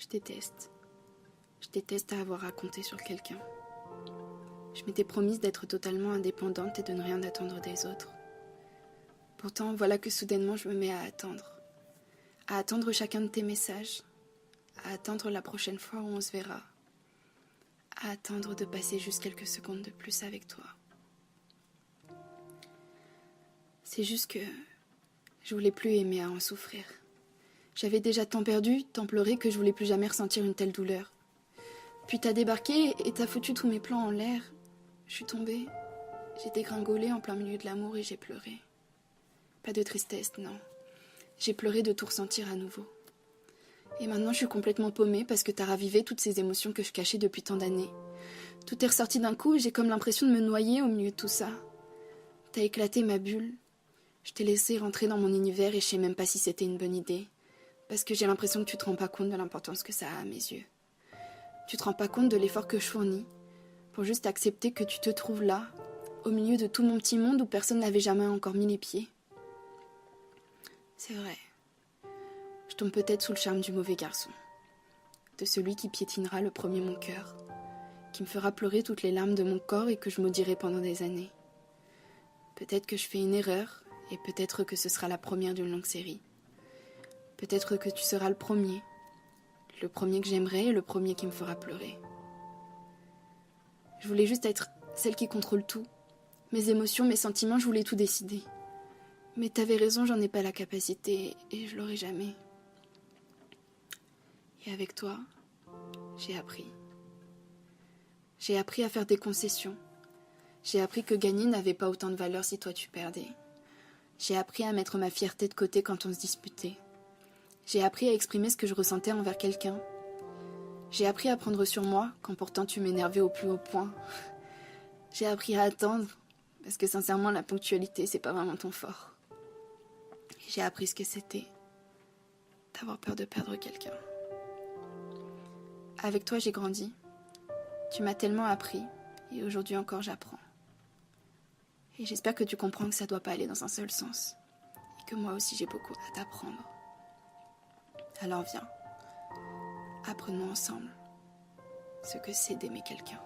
Je déteste. Je déteste à avoir à compter sur quelqu'un. Je m'étais promise d'être totalement indépendante et de ne rien attendre des autres. Pourtant, voilà que soudainement je me mets à attendre. À attendre chacun de tes messages. À attendre la prochaine fois où on se verra. À attendre de passer juste quelques secondes de plus avec toi. C'est juste que je voulais plus aimer à en souffrir. J'avais déjà tant perdu, tant pleuré que je voulais plus jamais ressentir une telle douleur. Puis t'as débarqué et t'as foutu tous mes plans en l'air. Je suis tombée, j'ai dégringolé en plein milieu de l'amour et j'ai pleuré. Pas de tristesse, non. J'ai pleuré de tout ressentir à nouveau. Et maintenant je suis complètement paumée parce que t'as ravivé toutes ces émotions que je cachais depuis tant d'années. Tout est ressorti d'un coup et j'ai comme l'impression de me noyer au milieu de tout ça. T'as éclaté ma bulle. Je t'ai laissé rentrer dans mon univers et je sais même pas si c'était une bonne idée. Parce que j'ai l'impression que tu te rends pas compte de l'importance que ça a à mes yeux. Tu te rends pas compte de l'effort que je fournis pour juste accepter que tu te trouves là, au milieu de tout mon petit monde où personne n'avait jamais encore mis les pieds. C'est vrai. Je tombe peut-être sous le charme du mauvais garçon. De celui qui piétinera le premier mon cœur, qui me fera pleurer toutes les larmes de mon corps et que je maudirai pendant des années. Peut-être que je fais une erreur, et peut-être que ce sera la première d'une longue série. Peut-être que tu seras le premier que j'aimerai et le premier qui me fera pleurer. Je voulais juste être celle qui contrôle tout. Mes émotions, mes sentiments, je voulais tout décider. Mais t'avais raison, j'en ai pas la capacité et je l'aurai jamais. Et avec toi, j'ai appris. J'ai appris à faire des concessions. J'ai appris que gagner n'avait pas autant de valeur si toi tu perdais. J'ai appris à mettre ma fierté de côté quand on se disputait. J'ai appris à exprimer ce que je ressentais envers quelqu'un. J'ai appris à prendre sur moi quand pourtant tu m'énervais au plus haut point. J'ai appris à attendre, parce que sincèrement la ponctualité c'est pas vraiment ton fort. J'ai appris ce que c'était d'avoir peur de perdre quelqu'un. Avec toi j'ai grandi. Tu m'as tellement appris et aujourd'hui encore j'apprends. Et j'espère que tu comprends que ça doit pas aller dans un seul sens. Et que moi aussi j'ai beaucoup à t'apprendre. Alors viens, apprenons ensemble ce que c'est d'aimer quelqu'un.